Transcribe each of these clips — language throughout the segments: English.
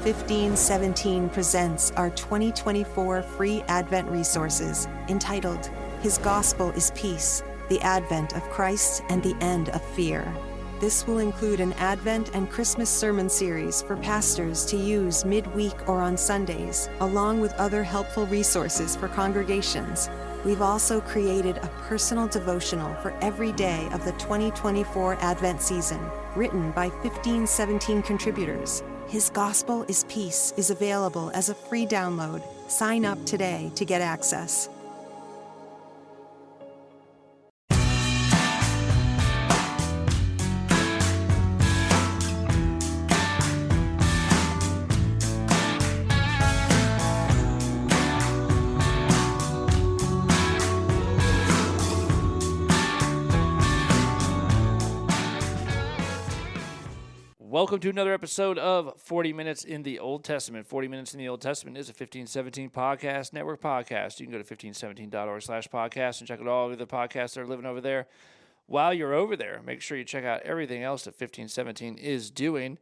1517 presents our 2024 free Advent resources entitled, His Gospel is Peace, the Advent of Christ and the End of Fear. This will include an Advent and Christmas sermon series for pastors to use midweek or on Sundays, along with other helpful resources for congregations. We've also created a personal devotional for every day of the 2024 Advent season, written by 1517 contributors. His Gospel is Peace is available as a free download. Sign up today to get access. Welcome to another episode of 40 Minutes in the Old Testament. 40 Minutes in the Old Testament is a 1517 podcast network podcast. You can go to 1517.org/podcast and check out all of the podcasts that are living over there. While you're over there, make sure you check out everything else that 1517 is doing.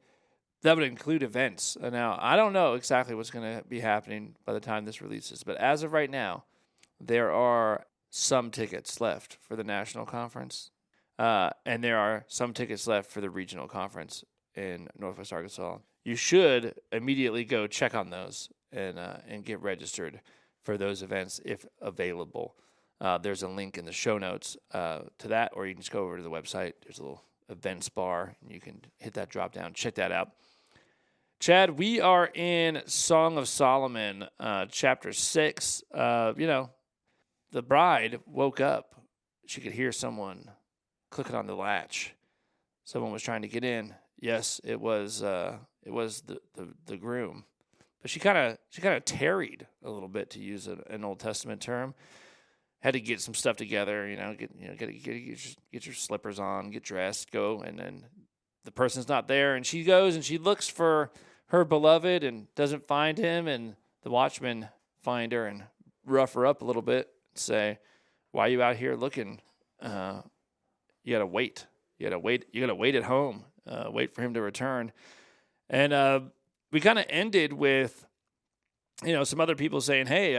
That would include events. Now, I don't know exactly what's going to be happening by the time this releases, but as of right now, there are some tickets left for the national conference, and there are some tickets left for the regional conference in Northwest Arkansas. You should immediately go check on those and get registered for those events if available. There's a link in the show notes to that, or you can just go over to the website. There's a little events bar, and you can hit that drop down. Check that out. Chad, we are in Song of Solomon, chapter 6. The bride woke up. She could hear someone clicking on the latch. Someone was trying to get in. Yes, it was the groom, but she kind of tarried a little bit, to use an Old Testament term. Had to get some stuff together, get your slippers on, get dressed, go, and then the person's not there, and she goes and she looks for her beloved and doesn't find him, and the watchmen find her and rough her up a little bit, and say, "Why are you out here looking? You gotta wait. You gotta wait at home." Wait for him to return. And we kind of ended with, some other people saying, hey,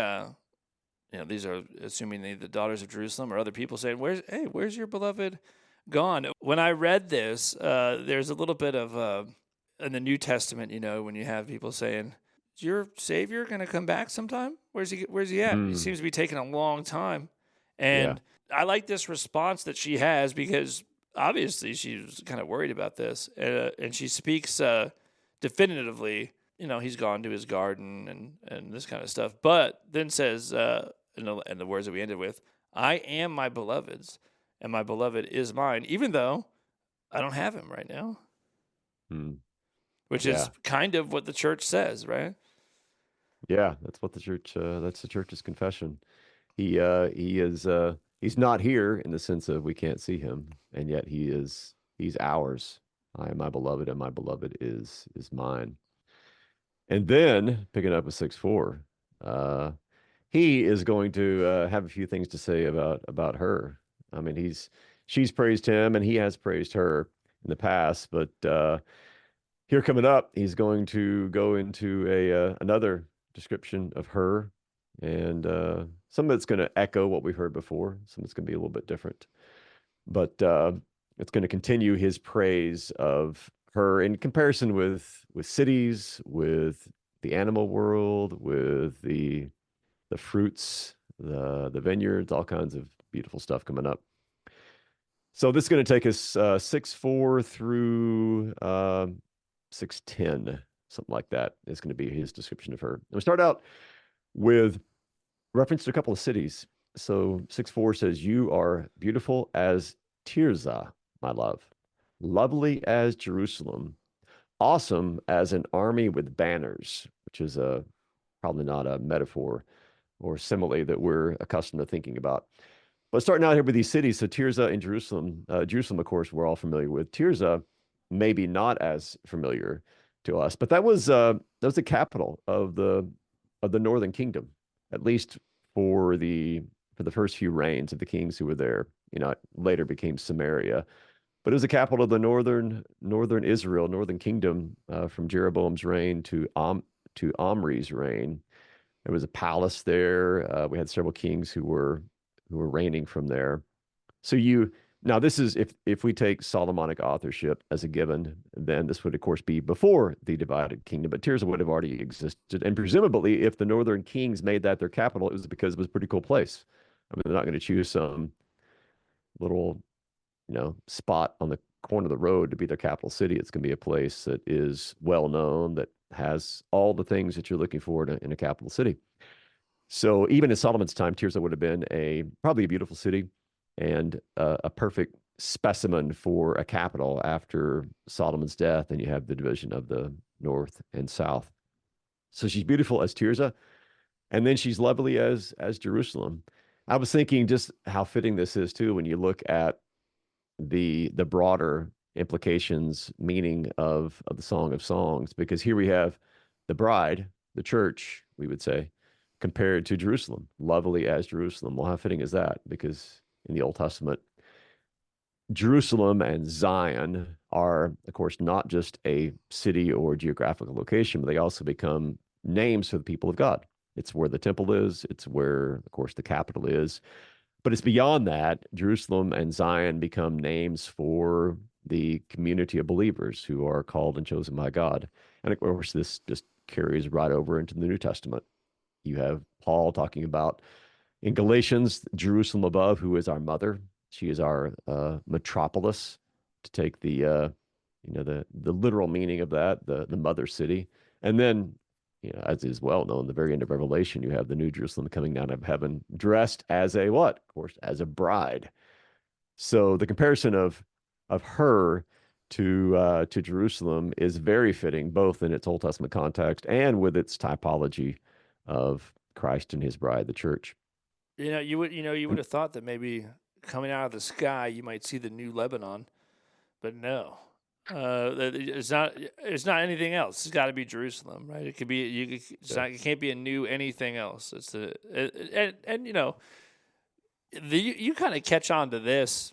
these are assuming the daughters of Jerusalem, or other people saying, where's your beloved gone? When I read this, there's a little bit of, in the New Testament, when you have people saying, is your Savior going to come back sometime? Where's he at? He seems to be taking a long time. And I like this response that she has, because obviously she was kind of worried about this, and she speaks definitively, he's gone to his garden and this kind of stuff, but then says, in the words that we ended with, I am my beloved's, and my beloved is mine, even though I don't have him right now. Which is kind of what the church says, right? Yeah, that's what the church, that's the church's confession. He is... He's not here in the sense of we can't see him, and yet he's ours. I am my beloved, and my beloved is mine. And then, picking up with 6:4, he is going to have a few things to say about her. I mean, she's praised him, and he has praised her in the past, but here coming up, he's going to go into another description of her. And some of it's going to echo what we've heard before. Some of it's going to be a little bit different. But it's going to continue his praise of her in comparison with cities, with the animal world, with the fruits, the vineyards, all kinds of beautiful stuff coming up. So this is going to take us 6:4 through 6:10, something like that. Is going to be his description of her. And we start out with reference to a couple of cities. So 6:4 says, you are beautiful as Tirzah, my love, lovely as Jerusalem, awesome as an army with banners, which is probably not a metaphor or simile that we're accustomed to thinking about. But starting out here with these cities, so Tirzah and Jerusalem. Jerusalem, of course, we're all familiar with. Tirzah, maybe not as familiar to us, but that was the capital of the northern kingdom, at least for the first few reigns of the kings who were there. It later became Samaria. but it was the capital of the northern Israel, northern kingdom, from Jeroboam's reign to Omri's reign. There was a palace there. We had several kings who were reigning from there. So you now this is if we take Solomonic authorship as a given, then this would of course be before the divided kingdom, but Tirzah would have already existed. And presumably, if the northern kings made that their capital, it was because it was a pretty cool place. I mean, they're not going to choose some little, spot on the corner of the road to be their capital city. It's going to be a place that is well known, that has all the things that you're looking for in a capital city. So even in Solomon's time, Tirzah would have been probably a beautiful city and a perfect specimen for a capital after Solomon's death. And you have the division of the north and south. So she's beautiful as Tirzah, and then she's lovely as Jerusalem. I was thinking just how fitting this is too when you look at the broader implications, meaning of the Song of Songs, because here we have the bride, the church, we would say, compared to Jerusalem, lovely as Jerusalem. Well, how fitting is that? Because in the Old Testament, Jerusalem and Zion are, of course, not just a city or geographical location, but they also become names for the people of God. It's where the temple is, it's where, of course, the capital is. But it's beyond that. Jerusalem and Zion become names for the community of believers who are called and chosen by God. And of course, this just carries right over into the New Testament. You have Paul talking about in Galatians, Jerusalem above, who is our mother. She is our metropolis, to take the literal meaning of that, the mother city. And then, as is well known, the very end of Revelation, you have the New Jerusalem coming down of heaven, dressed as a what? Of course, as a bride. So the comparison of her to Jerusalem is very fitting, both in its Old Testament context and with its typology of Christ and his bride, the church. You would have thought that maybe coming out of the sky, you might see the new Lebanon, but no. It's not. It's not anything else. It's got to be Jerusalem, right? It could be. It can't be a new anything else. You kind of catch on to this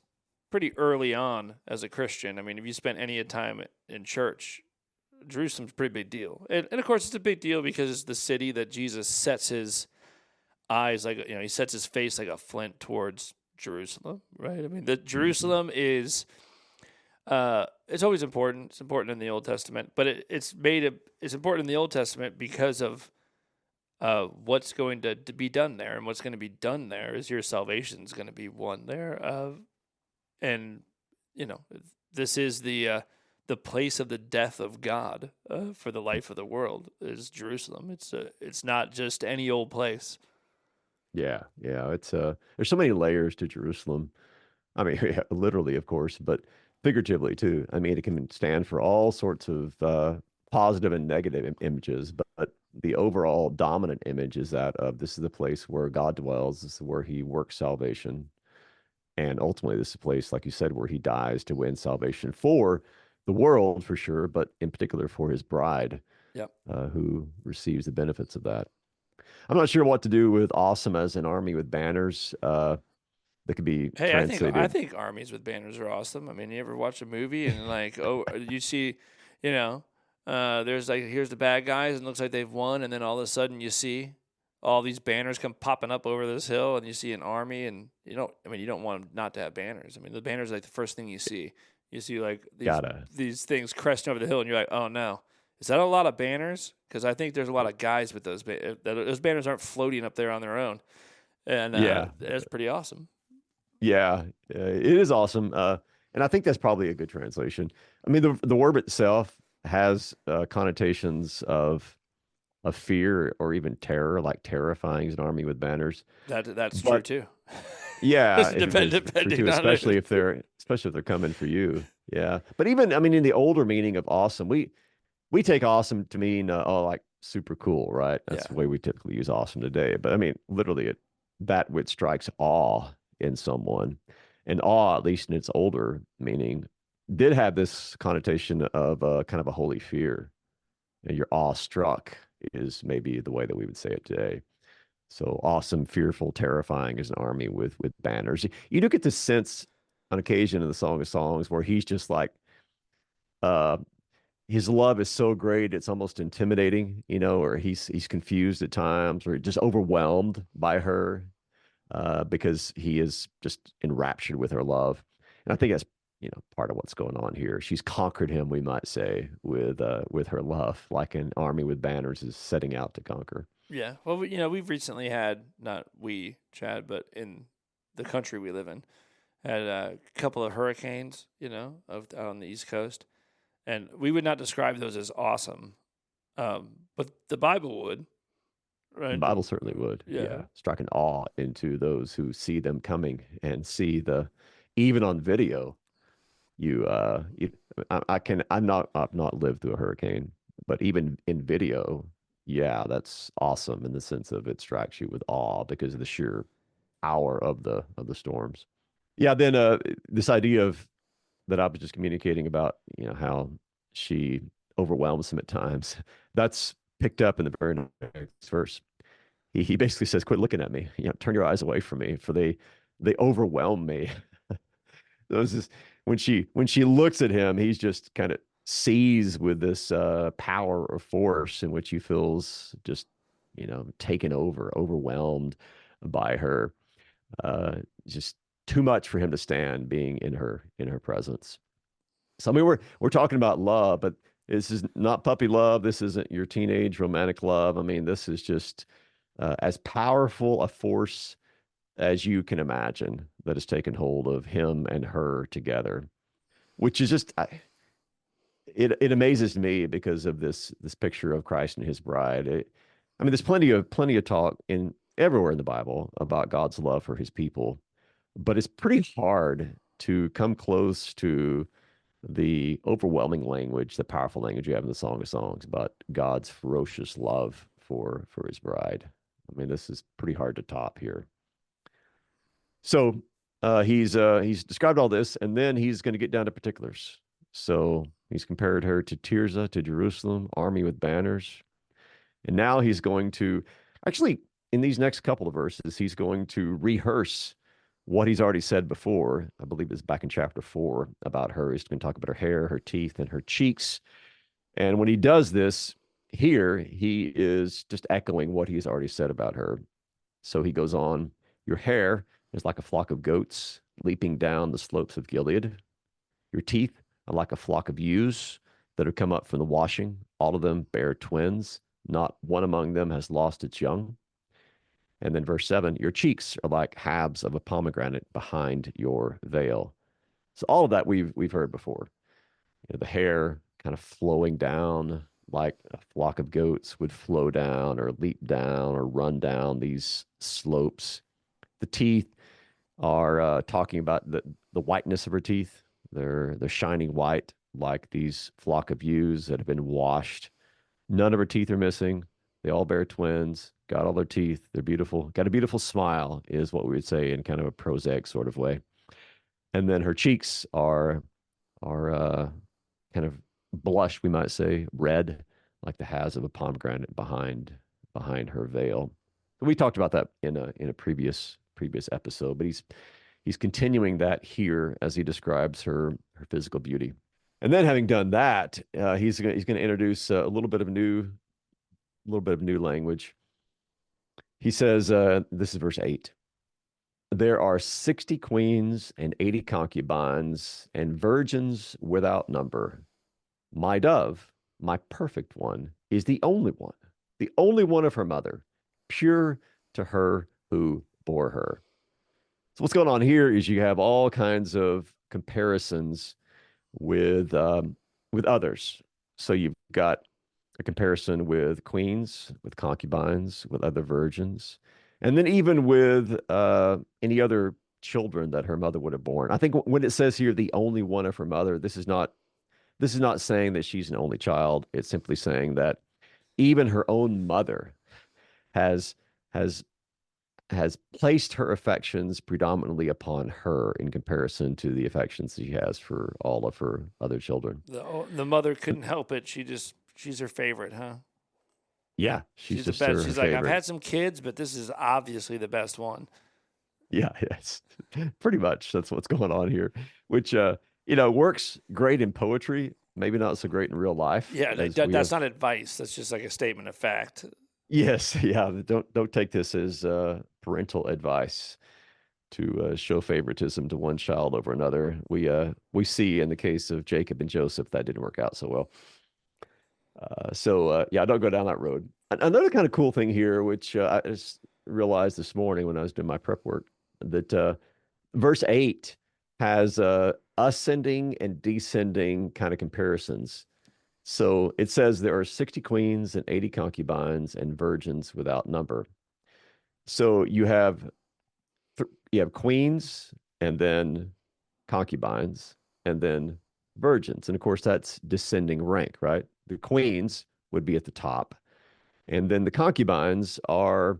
pretty early on as a Christian. I mean, if you spent any time in church, Jerusalem's a pretty big deal, and of course it's a big deal because it's the city that Jesus sets his eyes he sets his face like a flint towards Jerusalem, right? I mean, the Jerusalem is. It's always important. It's important in the Old Testament, but it's important in the Old Testament because of what's going to be done there, and what's going to be done there is your salvation is going to be won there. And this is the place of the death of God for the life of the world is Jerusalem. It's not just any old place. Yeah, it's there's so many layers to Jerusalem. I mean, yeah, literally, of course, but figuratively too. I mean, it can stand for all sorts of positive and negative images, but the overall dominant image is that of this is the place where God dwells. This is where He works salvation, and ultimately, this is a place, like you said, where He dies to win salvation for the world for sure, but in particular for His bride, Yep. who receives the benefits of that. I'm not sure what to do with awesome as an army with banners. That could be Hey, I translated. think armies with banners are awesome. I mean, you ever watch a movie and you see, there's here's the bad guys and it looks like they've won, and then all of a sudden you see all these banners come popping up over this hill, and you see an army, and you don't want them not to have banners. I mean, the banners are like the first thing you see. You see like these things cresting over the hill, and you're like, oh no, is that a lot of banners? Because I think there's a lot of guys with those those banners aren't floating up there on their own, and that's pretty awesome. Yeah, it is awesome. And I think that's probably a good translation. I mean, the word itself has connotations of fear or even terror, like terrifying as an army with banners. That's true But too. yeah, it is true Depending too, on it. especially if they're coming for you. Yeah. But even I mean, in the older meaning of awesome, we take awesome to mean like super cool, right? That's Yeah. the way we typically use awesome today. But I mean, literally, that which strikes awe in someone, and awe, at least in its older meaning, did have this connotation of kind of a holy fear. And you're awestruck is maybe the way that we would say it today. So awesome, fearful, terrifying is an army with banners. You do get the sense on occasion in the Song of Songs where he's just like, uh, his love is so great it's almost intimidating, or he's confused at times or just overwhelmed by her, because he is just enraptured with her love. And I think that's part of what's going on here. She's conquered him, we might say, with her love, like an army with banners is setting out to conquer. Yeah. Well, we've recently had, not we, Chad, but in the country we live in, had a couple of hurricanes, out on the East Coast. And we would not describe those as awesome. But the Bible would, The right? Bible certainly would. Yeah. Striking awe into those who see them coming and see even on video, I've not lived through a hurricane, but even in video, yeah, that's awesome in the sense of it strikes you with awe because of the sheer power of the storms. Yeah, then this idea of that I was just communicating about, how she overwhelms him at times. That's picked up in the very next verse. He basically says, "Quit looking at me. Turn your eyes away from me, for they overwhelm me." Those is when she looks at him, he's just kind of seized with this power or force in which he feels just taken over, overwhelmed by her. Just too much for him to stand being in her presence. So I mean, we're talking about love, but this is not puppy love. This isn't your teenage romantic love. I mean, this is just as powerful a force as you can imagine that has taken hold of him and her together, which is just it amazes me because of this picture of Christ and his bride. I mean, there's plenty of talk in everywhere in the Bible about God's love for his people, but it's pretty hard to come close to the overwhelming language, the powerful language you have in the Song of Songs about God's ferocious love for his bride. I mean, this is pretty hard to top here. So he's described all this, and then he's going to get down to particulars. So he's compared her to Tirzah, to Jerusalem, army with banners. And now he's going to, actually, in these next couple of verses, he's going to rehearse what he's already said before. I believe it's back in chapter 4 about her. He's going to talk about her hair, her teeth, and her cheeks. And when he does this here, he is just echoing what he's already said about her. So he goes on, your hair is like a flock of goats leaping down the slopes of Gilead. Your teeth are like a flock of ewes that have come up from the washing. All of them bear twins. Not one among them has lost its young. And then verse 7, your cheeks are like halves of a pomegranate behind your veil. So all of that we've heard before. The hair kind of flowing down like a flock of goats would flow down or leap down or run down these slopes. The teeth are talking about the whiteness of her teeth. They're shining white like these flock of ewes that have been washed. None of her teeth are missing. They all bear twins, got all their teeth. They're beautiful. Got a beautiful smile is what we would say in kind of a prosaic sort of way. And then her cheeks are kind of blush, we might say, red, like the halves of a pomegranate behind her veil. We talked about that in a previous episode, but he's continuing that here as he describes her physical beauty. And then having done that, he's going to introduce a little bit of new language. He says, this is verse 8. There are 60 queens and 80 concubines and virgins without number. My dove, my perfect one, is the only one of her mother, pure to her who bore her. So what's going on here is you have all kinds of comparisons with others. So you've got a comparison with queens, with concubines, with other virgins, and then even with any other children that her mother would have born. I think when it says here the only one of her mother, this is not saying that she's an only child. It's simply saying that even her own mother has placed her affections predominantly upon her in comparison to the affections she has for all of her other children. The mother couldn't help it. She's her favorite, huh? Yeah, she's just the best. her She's favorite. like, I've had some kids, but this is obviously the best one. Yeah, yes. Pretty much that's what's going on here, which works great in poetry, maybe not so great in real life Yeah, as we that's have. not advice. That's just like a statement of fact. Yes, yeah, don't take this as parental advice to show favoritism to one child over another. We see in the case of Jacob and Joseph that didn't work out so well. Yeah, don't go down that road. Another kind of cool thing here, which I just realized this morning when I was doing my prep work, that verse 8 has ascending and descending kind of comparisons. So it says there are 60 queens and 80 concubines and virgins without number. So you have queens and then concubines and then virgins. And of course, that's descending rank, right? The queens would be at the top. And then the concubines are,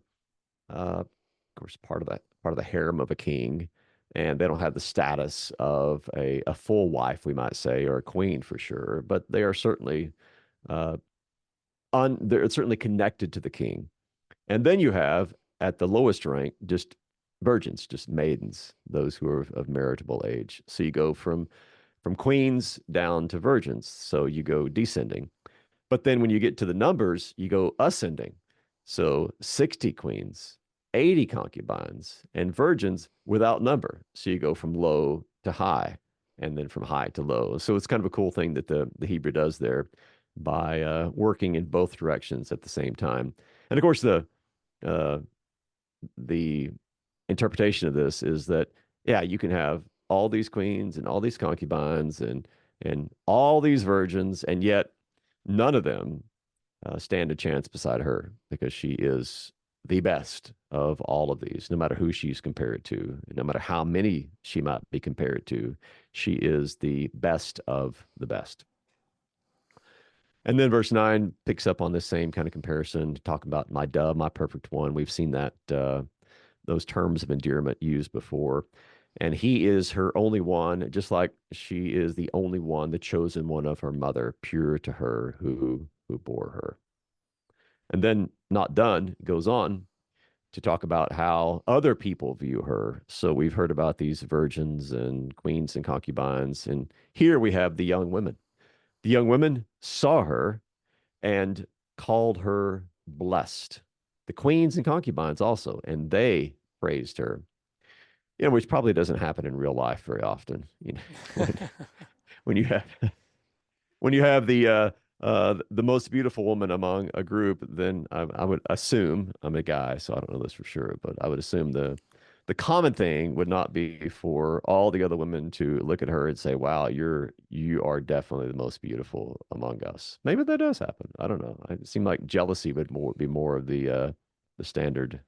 of course, part of the harem of a king. And they don't have the status of a full wife, we might say, or a queen for sure, but they are certainly uh, they're certainly connected to the king. And then you have at the lowest rank just virgins, just maidens, those who are of marriageable age. So you go from queens down to virgins. So you go descending. But then when you get to the numbers, you go ascending. So 60 queens, 80 concubines, and virgins without number. So you go from low to high and then from high to low. So it's kind of a cool thing that the Hebrew does there by working in both directions at the same time. And of course, uh, the interpretation of this is that yeah, you can have all these queens and all these concubines and all these virgins, and yet none of them stand a chance beside her because she is the best of all of these, no matter who she's compared to, no matter how many she might be compared to, she is the best of the best. And then verse 9 picks up on this same kind of comparison, talking about my dove, my perfect one. We've seen that those terms of endearment used before. And he is her only one, just like she is the only one, the chosen one of her mother, pure to her who bore her. And then, not done, goes on to talk about how other people view her. So we've heard about these virgins and queens and concubines. And here we have the young women. The young women saw her and called her blessed. The queens and concubines also, and they praised her. Which probably doesn't happen in real life very often. When you have when you have the most beautiful woman among a group, then I would assume I'm a guy, so I don't know this for sure, but I would assume the common thing would not be for all the other women to look at her and say, "Wow, you are definitely the most beautiful among us." Maybe that does happen. I don't know. It seemed like jealousy would be more of the standard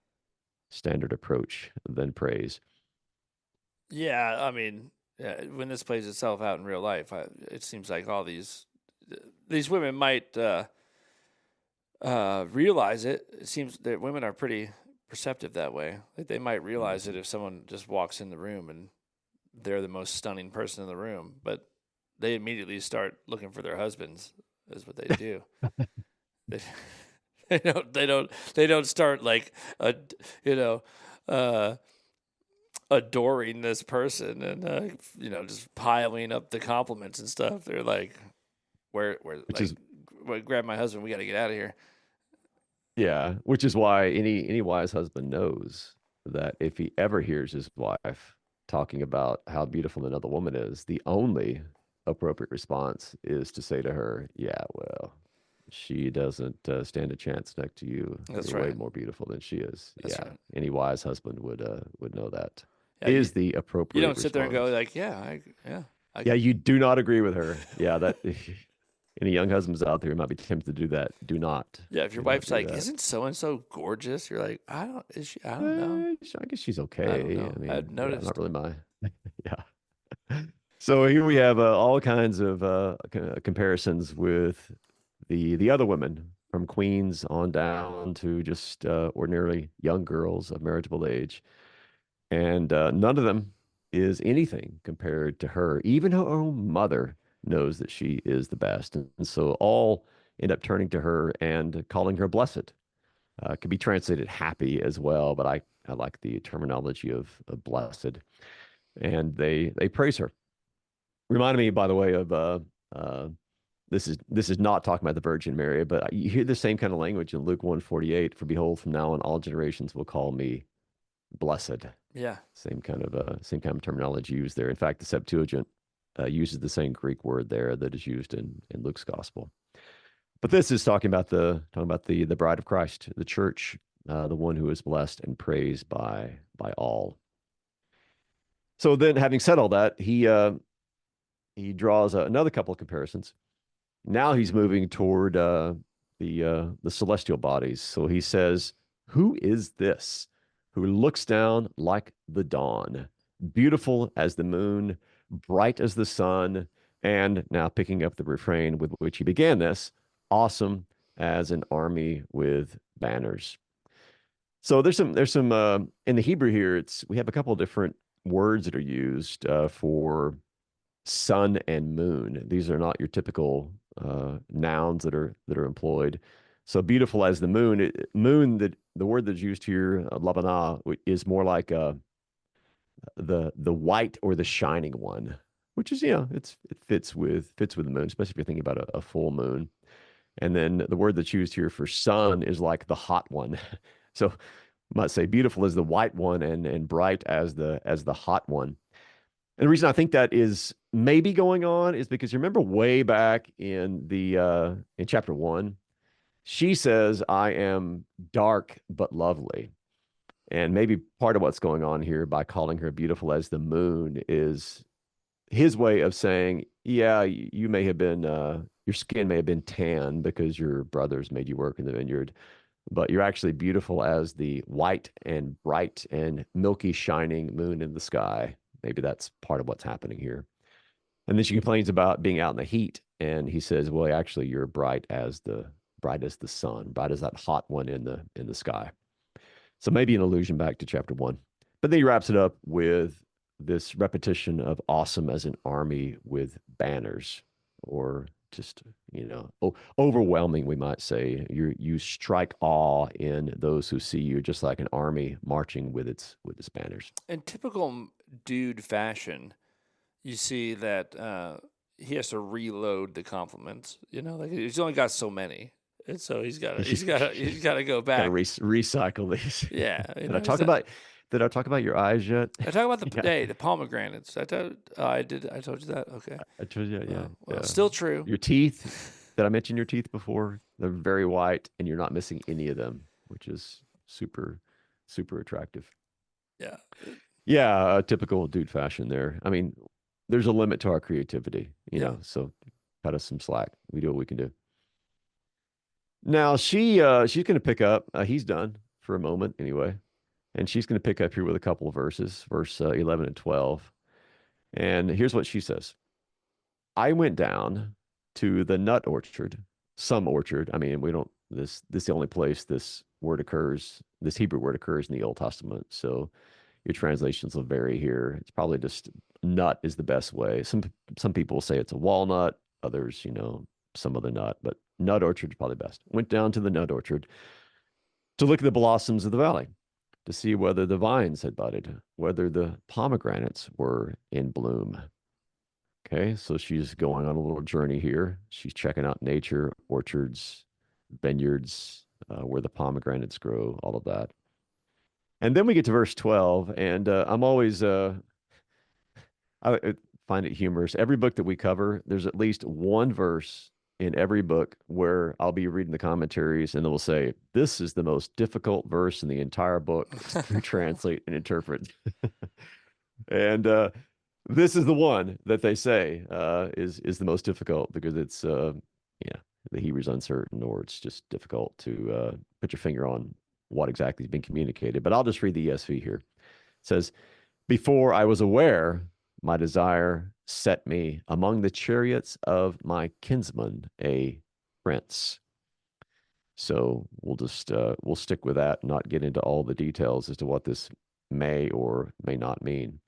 approach than praise. Yeah, I mean, when this plays itself out in real life, it seems like all these women might realize it. It seems that women are pretty perceptive that way. Like they might realize it if someone just walks in the room and they're the most stunning person in the room, but they immediately start looking for their husbands. Is what they do. they, they don't start like you know. Uh, adoring this person and just piling up the compliments and stuff. They're like, where Which like is grab my husband, we got to get out of here. Yeah, which is why any wise husband knows that if he ever hears his wife talking about how beautiful another woman is, the only appropriate response is to say to her, "Yeah, well, she doesn't stand a chance next to you. That's You're way right. more beautiful than she is." That's Yeah, right. any wise husband would know that Yeah, is the you appropriate don't sit there and go response. like, yeah, I Yeah, could. you do not agree with her. Yeah, that any young husbands out there who might be tempted to do that, Yeah, if your do not wife's do like, that. isn't so and so gorgeous? You're like, I don't know. I guess she's I don't okay. know. I I mean, had yeah, not noticed. really my, yeah. So here we have all kinds of comparisons with the other women, from queens on down to just ordinarily young girls of marriageable age, and none of them is anything compared to her. Even her own mother knows that she is the best, and so all end up turning to her and calling her blessed. Could be translated happy as well, but I like the terminology of blessed. And they praise her. Reminded me, by the way, of uh, this is not talking about the Virgin Mary, but you hear the same kind of language in Luke 1:48. For behold, from now on, all generations will call me blessed. Yeah. Same kind of terminology used there. In fact, the Septuagint uses the same Greek word there that is used in Luke's gospel. But this is talking about the bride of Christ, the church, the one who is blessed and praised by all. So then, having said all that, he draws another couple of comparisons. Now he's moving toward the celestial bodies. So he says, "Who is this who looks down like the dawn, beautiful as the moon, bright as the sun?" And now picking up the refrain with which he began this, awesome as an army with banners. So there's some in the Hebrew here. We have a couple of different words that are used for sun and moon. These are not your typical nouns that are employed. So beautiful as the moon. Moon, the word that's used here, labana, is more like the white or the shining one, which is it fits with the moon, especially if you're thinking about a full moon. And then the word that's used here for sun is like the hot one. So I might say beautiful as the white one and bright as the hot one. And the reason I think that is maybe going on is because you remember way back in chapter 1, she says, "I am dark but lovely." And maybe part of what's going on here by calling her beautiful as the moon is his way of saying, yeah, you may have been your skin may have been tan because your brothers made you work in the vineyard, but you're actually beautiful as the white and bright and milky shining moon in the sky. Maybe that's part of what's happening here. And then she complains about being out in the heat, and he says, "Well, actually, you're bright as the sun, bright as that hot one in the sky." So maybe an allusion back to chapter 1. But then he wraps it up with this repetition of awesome as an army with banners, or just overwhelming, we might say. You strike awe in those who see you, just like an army marching with its banners. In typical dude fashion, you see that he has to reload the compliments. Like he's only got so many, and so he's got to go back. Gotta recycle these. Yeah. Did I talk about your eyes yet? I talk about the pomegranates. I did. I told you that. Okay. I told you, yeah. Well, still true. Your teeth. Did I mention your teeth before? They're very white, and you're not missing any of them, which is super, super attractive. Yeah. Yeah, typical dude fashion there. I mean, there's a limit to our creativity, so cut us some slack. We do what we can do. Now she's going to pick up. He's done for a moment anyway, and she's going to pick up here with a couple of verses, verse 11 and 12. And here's what she says: "I went down to the nut orchard, some orchard. I mean, we don't. This is the only place this Hebrew word occurs in the Old Testament. So your translations will vary here. It's probably just nut is the best way. Some people say it's a walnut, others, some other nut, but nut orchard is probably best. Went down to the nut orchard to look at the blossoms of the valley, to see whether the vines had budded, whether the pomegranates were in bloom." Okay, so she's going on a little journey here. She's checking out nature, orchards, vineyards, where the pomegranates grow, all of that. And then we get to verse 12, and I'm always I find it humorous. Every book that we cover, there's at least one verse in every book where I'll be reading the commentaries and they'll say, "This is the most difficult verse in the entire book to translate and interpret." And this is the one that they say is the most difficult because it's the Hebrew's uncertain, or it's just difficult to put your finger on what exactly has been communicated. But I'll just read the ESV here. It says, "Before I was aware, my desire set me among the chariots of my kinsman, a prince." So we'll stick with that and not get into all the details as to what this may or may not mean.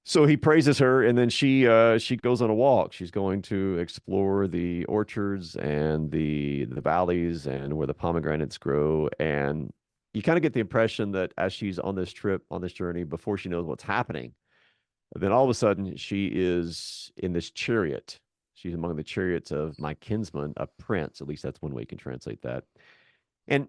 So he praises her, and then she goes on a walk. She's going to explore the orchards and the valleys and where the pomegranates grow. And you kind of get the impression that as she's on this trip, on this journey, before she knows what's happening, then all of a sudden she is in this chariot. She's among the chariots of my kinsman, a prince. At least that's one way you can translate that. And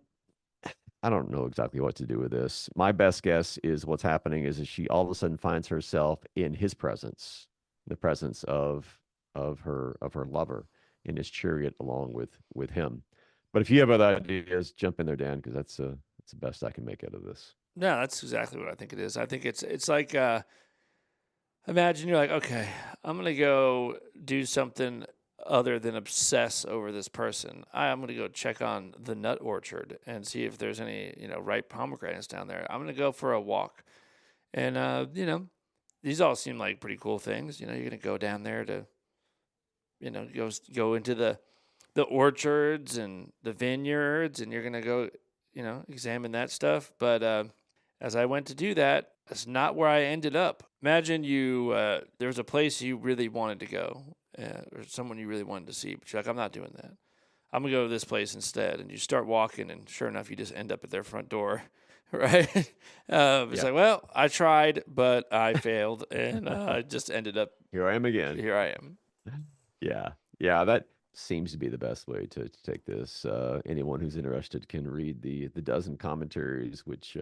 I don't know exactly what to do with this. My best guess is what's happening is that she all of a sudden finds herself in his presence, the presence of her lover in his chariot along with him. But if you have other ideas, jump in there, Dan, because that's the best I can make out of this. No, that's exactly what I think it is. I think it's like imagine you're like, okay, I'm gonna go do something other than obsess over this person. I'm gonna go check on the nut orchard and see if there's any ripe pomegranates down there. I'm gonna go for a walk, and these all seem like pretty cool things. You're gonna go down there to go into the orchards and the vineyards, and you're gonna go examine that stuff. But as I went to do that, that's not where I ended up. Imagine there was a place you really wanted to go, or someone you really wanted to see, but you're like, I'm not doing that. I'm gonna go to this place instead. And you start walking, and sure enough, you just end up at their front door, right? It's like, well, I tried, but I failed, and I just ended up Here I am again. here. I am. Yeah. Yeah, that seems to be the best way to take this. Anyone who's interested can read the dozen commentaries which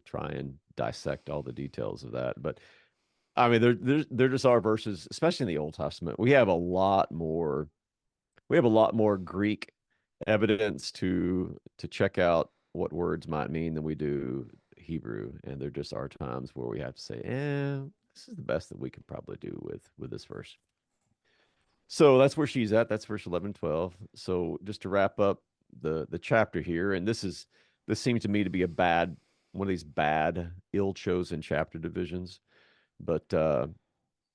try and dissect all the details of that. But I mean, there just are verses, especially in the Old Testament. We have a lot more Greek evidence to check out what words might mean than we do Hebrew. And there just are times where we have to say, this is the best that we could probably do with this verse. So that's where she's at. That's verse 11, 12. So just to wrap up the chapter here, and this seems to me to be one of these bad, ill-chosen chapter divisions, but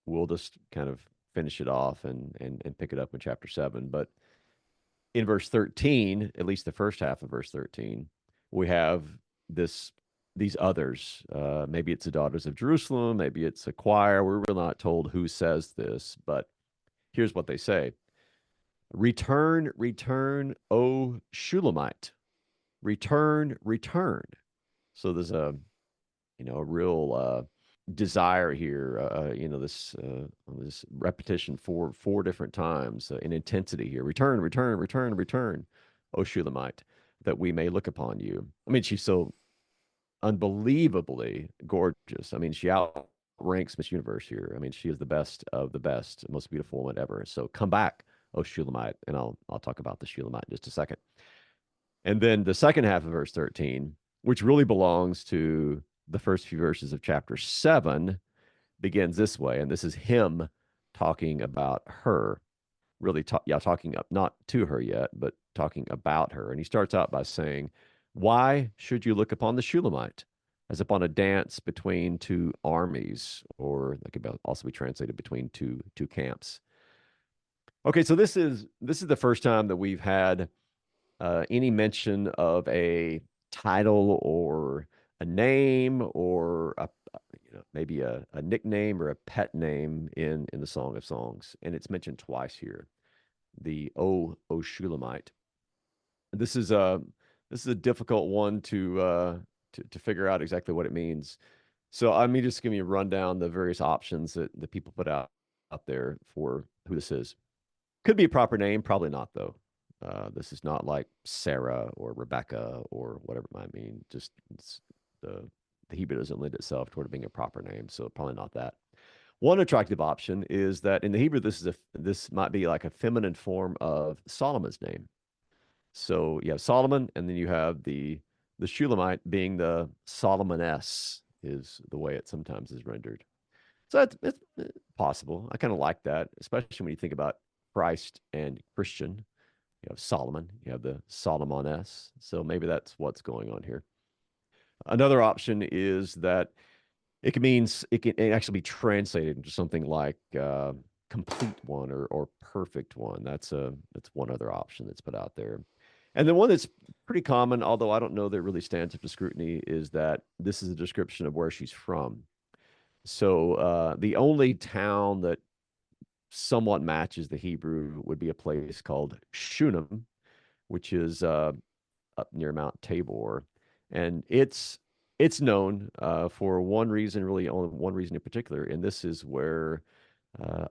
we'll just kind of finish it off and pick it up in chapter 7. But in verse 13, at least the first half of verse 13, we have these others. Maybe it's the daughters of Jerusalem, maybe it's a choir. We're really not told who says this, but here's what they say. Return, return, O Shulamite. Return, return. So there's a real desire here, this repetition four different times in intensity here. Return, return, return, return, O Shulamite, that we may look upon you. I mean, she's so unbelievably gorgeous. I mean, she outranks Miss Universe here. I mean, she is the best of the best, most beautiful woman ever. So come back, O Shulamite, and I'll talk about the Shulamite in just a second. And then the second half of verse 13, which really belongs to the first few verses of chapter 7, begins this way, and this is him talking about her, really talking up not to her yet, but talking about her. And he starts out by saying, why should you look upon the Shulamite as upon a dance between two armies, or that could also be translated between two camps? Okay, so this is the first time that we've had any mention of a title or a name or maybe a nickname or a pet name in the Song of Songs, and it's mentioned twice here. The O Shulamite. This is a difficult one to figure out exactly what it means. So I mean, just give me a rundown the various options that the people put out there for who this is. Could be a proper name, probably not though. This is not like Sarah or Rebecca or whatever it might mean. Just the Hebrew doesn't lend itself toward it being a proper name, so probably not that. One attractive option is that in the Hebrew, this might be like a feminine form of Solomon's name. So you have Solomon, and then you have the Shulamite being the Solomoness is the way it sometimes is rendered. So it's possible. I kind of like that, especially when you think about Christ and Christian. You have Solomon, you have the Solomoness. So maybe that's what's going on here. Another option is that it can actually be translated into something like complete one or perfect one. That's one other option that's put out there. And then one that's pretty common, although I don't know that it really stands up to scrutiny, is that this is a description of where she's from. So the only town that somewhat matches the Hebrew would be a place called Shunem, which is up near Mount Tabor, and it's known for one reason, really only one reason in particular, and this is where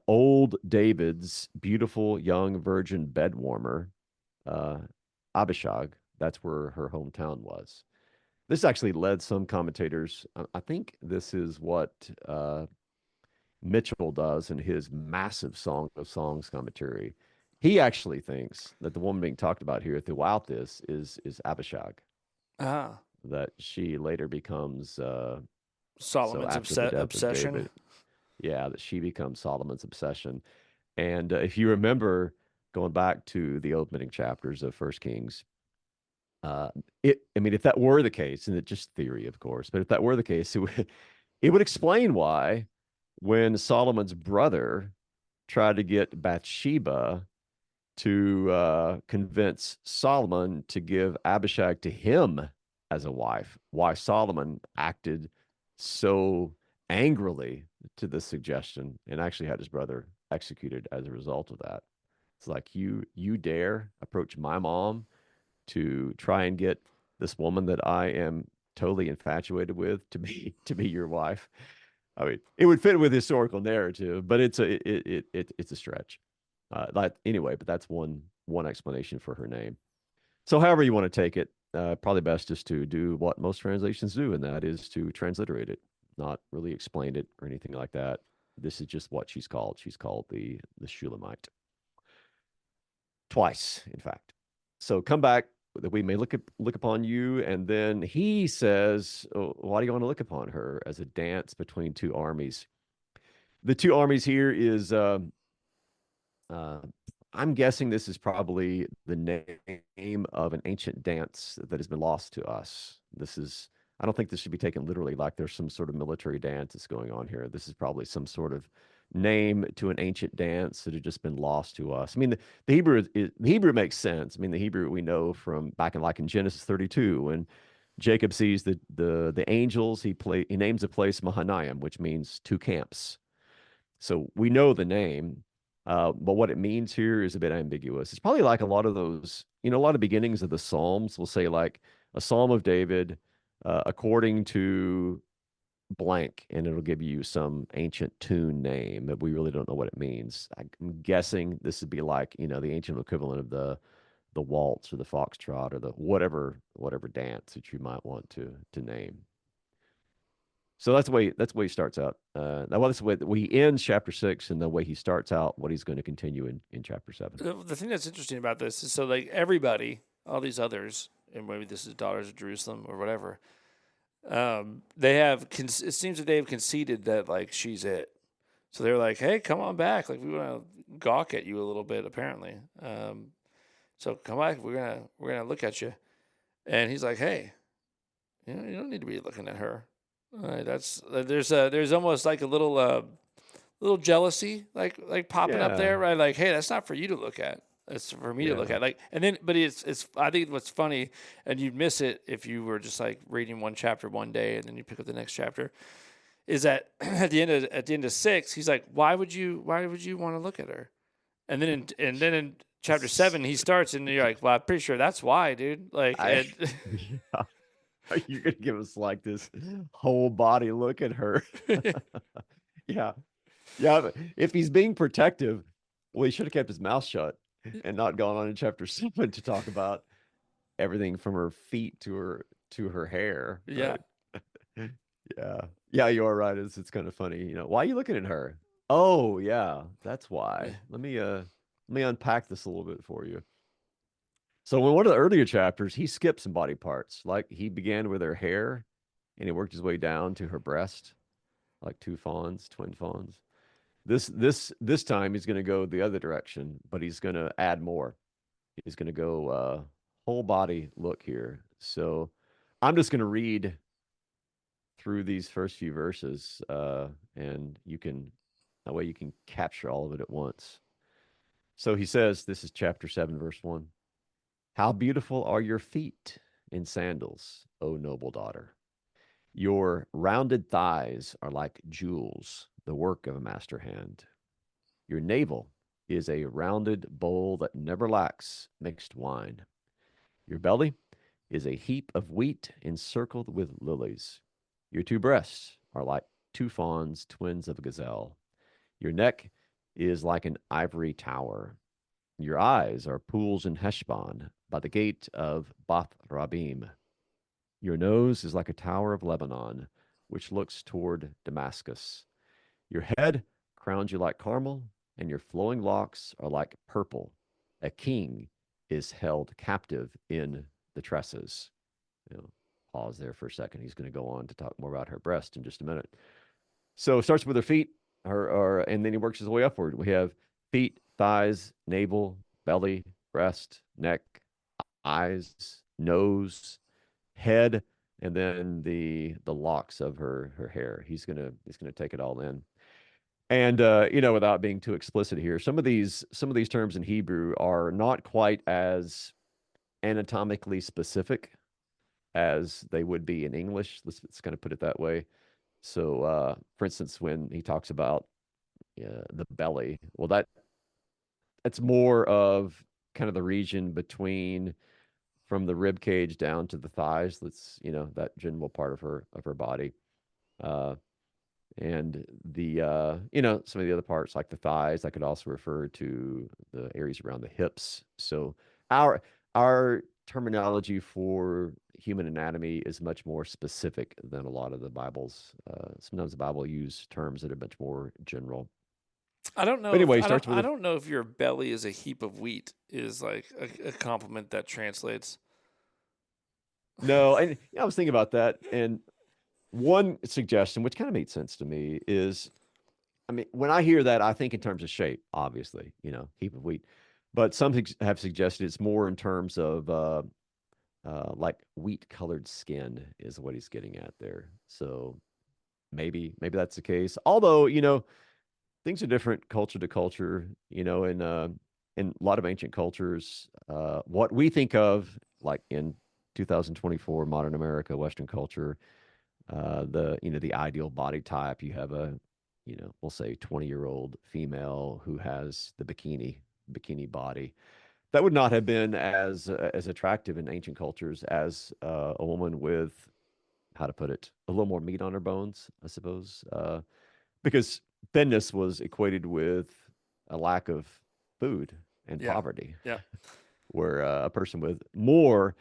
old David's beautiful young virgin bed warmer, uh, Abishag, that's where her hometown was. This actually led some commentators. I think this is what Mitchell does in his massive Song of Songs commentary. He actually thinks that the woman being talked about here throughout this is Abishag, Ah, that she later becomes so Solomon's after the death of obsession. David, yeah, that she becomes Solomon's obsession. And if you remember going back to the opening chapters of First Kings, uh, I mean, if that were the case, and it's just theory, of course, but if that were the case, it would explain why when Solomon's brother tried to get Bathsheba to convince Solomon to give Abishag to him as a wife, why Solomon acted so angrily to this suggestion and actually had his brother executed as a result of that. It's like you dare approach my mom to try and get this woman that I am totally infatuated with to be your wife. I mean, it would fit with historical narrative, but it's a stretch. Like anyway, but that's one explanation for her name. So, however you want to take it, probably best just to do what most translations do, and that is to transliterate it, not really explain it or anything like that. This is just what she's called. She's called the Shulamite twice, in fact. So come back that we may look upon you, and then he says, oh, "Why do you want to look upon her as a dance between two armies?" The two armies here is uh, I'm guessing this is probably the name of an ancient dance that has been lost to us. I don't think this should be taken literally like there's some sort of military dance that's going on here. This is probably some sort of name to an ancient dance that had just been lost to us. I mean, the the Hebrew makes sense. I mean, the Hebrew we know from back in Genesis 32 when Jacob sees the angels, he names a place Mahanaim, which means two camps. So we know the name, but what it means here is a bit ambiguous. It's probably like a lot of those, a lot of beginnings of the Psalms will say like a Psalm of David, according to blank, and it'll give you some ancient tune name that we really don't know what it means. I'm guessing this would be like, the ancient equivalent of the waltz or the foxtrot or the whatever dance that you might want to name. So that's the way he starts out. Now, well, that's the way he ends chapter 6, and the way he starts out what he's going to continue in chapter 7. The thing that's interesting about this is so like everybody, all these others, and maybe this is Daughters of Jerusalem or whatever, they have. It seems that they have conceded that like she's it. So they're like, "Hey, come on back! Like we want to gawk at you a little bit, apparently. So come back. We're gonna look at you." And he's like, "Hey, you don't need to be looking at her. That's there's almost like a little jealousy like popping up Yeah, there, right? Like, hey, that's not for you to look at. That's for me to look yeah. at. Like, and then, but it's. I think what's funny, and you'd miss it if you were just like reading one chapter one day and then you pick up the next chapter. Is that at the end of 6, he's like, why would you want to look at her? And then in chapter 7, he starts, and you're like, well, I'm pretty sure that's why, dude. Like, I and yeah. You're gonna give us like this whole body look at her. Yeah. Yeah. But if he's being protective, well, he should have kept his mouth shut and not gone on in chapter 7 to talk about everything from her feet to her hair, yeah, right? Yeah. Yeah, you are right. It's kind of funny. Why are you looking at her? Oh, yeah, that's yeah, why. Let me unpack this a little bit for you. So in one of the earlier chapters, he skipped some body parts. Like he began with her hair and he worked his way down to her breast, like two fawns, twin fawns. This time he's going to go the other direction, but he's going to add more. He's going to go whole body look here. So I'm just going to read through these first few verses, and that way you can capture all of it at once. So he says, this is chapter 7, verse 1. How beautiful are your feet in sandals, O noble daughter. Your rounded thighs are like jewels, the work of a master hand. Your navel is a rounded bowl that never lacks mixed wine. Your belly is a heap of wheat encircled with lilies. Your two breasts are like two fawns, twins of a gazelle. Your neck is like an ivory tower. Your eyes are pools in Heshbon by the gate of Bath Rabim. Your nose is like a tower of Lebanon, which looks toward Damascus. Your head crowns you like Carmel, and your flowing locks are like purple. A king is held captive in the tresses. You know, pause there for a second. He's going to go on to talk more about her breast in just a minute. So it starts with her feet, and then he works his way upward. We have feet, thighs, navel, belly, breast, neck, eyes, nose, head, and then the locks of her hair. He's gonna take it all in. And without being too explicit here, some of these terms in Hebrew are not quite as anatomically specific as they would be in English. Let's kind of put it that way. So, for instance, when he talks about the belly, well, that's more of kind of the region between from the rib cage down to the thighs. That's that general part of her body. Uh, and the some of the other parts like the thighs that could also refer to the areas around the hips. So our our terminology for human anatomy is much more specific than a lot of the bibles. Sometimes the bible use terms that are much more general. I don't But know if anyway, it starts with I a don't know if your belly is a heap of wheat is like a compliment that translates. no. And I was thinking about that, and one suggestion which kind of made sense to me is, I mean, when I hear that, I think in terms of shape, obviously, heap of wheat. But some have suggested it's more in terms of like wheat colored skin is what he's getting at there. So maybe that's the case. Although, things are different culture to culture, in a lot of ancient cultures, what we think of like in 2024 modern America, Western culture, the ideal body type. You have a, we'll say 20-year-old female who has the bikini body. That would not have been as attractive in ancient cultures as a woman with, how to put it, a little more meat on her bones, I suppose, because thinness was equated with a lack of food and Yeah. poverty, Yeah. where a person with more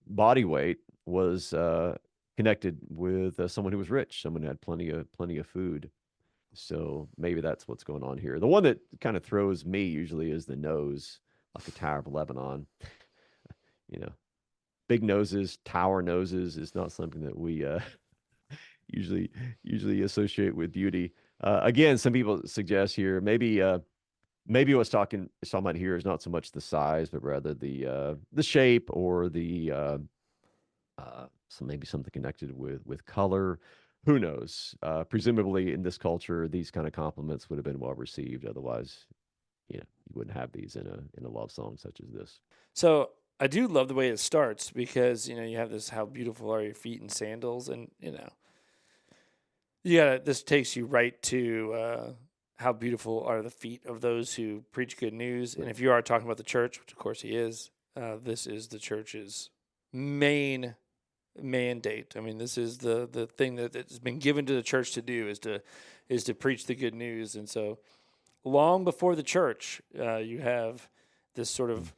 body weight was connected with someone who was rich, someone who had plenty of food. So maybe that's what's going on here. The one that kind of throws me usually is the nose, like a Tower of Lebanon. You know, big noses, tower noses is not something that we usually usually associate with beauty. Again, some people suggest here maybe what's talking about here is not so much the size, but rather the shape or so maybe something connected with color. Who knows? Presumably, in this culture, these kind of compliments would have been well received. Otherwise, you wouldn't have these in a love song such as this. So I do love the way it starts because you have this how beautiful are your feet in sandals, and this takes you right to how beautiful are the feet of those who preach good news. And if you are talking about the church, which of course he is, this is the church's main mandate. I mean, this is the thing that's been given to the church to do is to preach the good news. And so long before the church, you have this sort of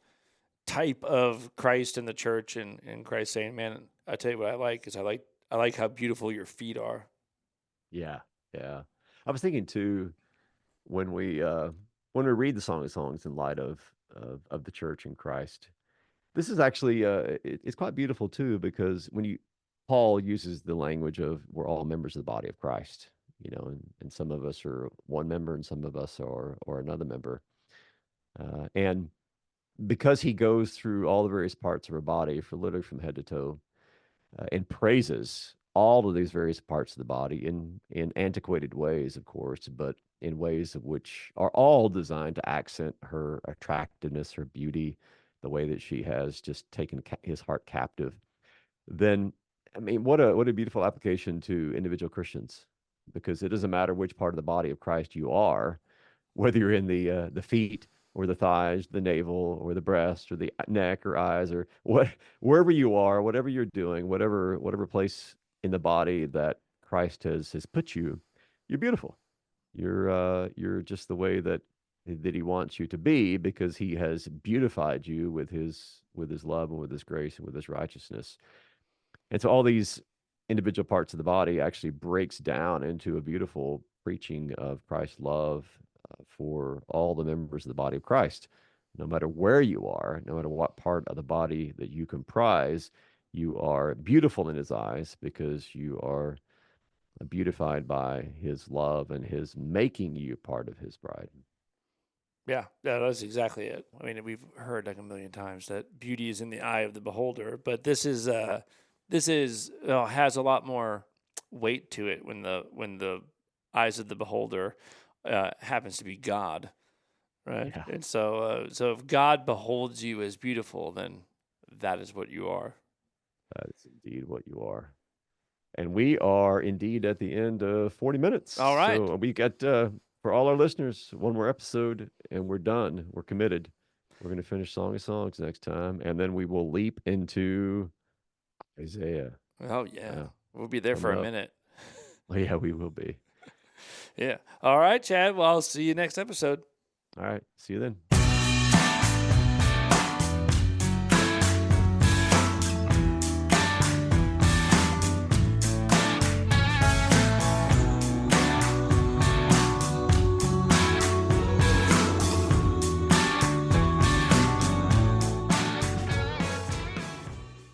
type of Christ in the church, and Christ saying, "Man, I tell you what I like is I like how beautiful your feet are." Yeah, yeah. I was thinking too when we read the Song of Songs in light of the church and Christ. This is actually it's quite beautiful too because when you Paul uses the language of we're all members of the body of Christ, and some of us are one member and some of us are another member, and because he goes through all the various parts of our body for literally from head to toe, and praises all of these various parts of the body in antiquated ways, of course, but in ways of which are all designed to accent her attractiveness, her beauty, the way that she has just taken his heart captive. Then I mean, what a beautiful application to individual Christians, because it doesn't matter which part of the body of Christ you are, whether you're in the feet or the thighs, the navel or the breast or the neck or eyes or wherever you are, whatever you're doing, whatever place in the body that Christ has put you, you're beautiful. You're just the way that he wants you to be, because he has beautified you with his love and with his grace and with his righteousness. And so all these individual parts of the body actually breaks down into a beautiful preaching of Christ's love for all the members of the body of Christ. No matter where you are, no matter what part of the body that you comprise, you are beautiful in his eyes, because you are beautified by his love and his making you part of his bride. Yeah, that's exactly it. I mean, we've heard like a million times that beauty is in the eye of the beholder, but this is has a lot more weight to it when the eyes of the beholder happens to be God, right? Yeah, And so if God beholds you as beautiful, then that is what you are. that is indeed what you are. And we are indeed at the end of 40 minutes. All right. So we got, for all our listeners, one more episode and we're done. We're committed. We're going to finish Song of Songs next time. And then we will leap into Isaiah. Oh yeah, Yeah, we'll be there for coming a up. minute. Oh, yeah, we will be. Yeah. All right, Chad. Well, I'll see you next episode. All right. See you then.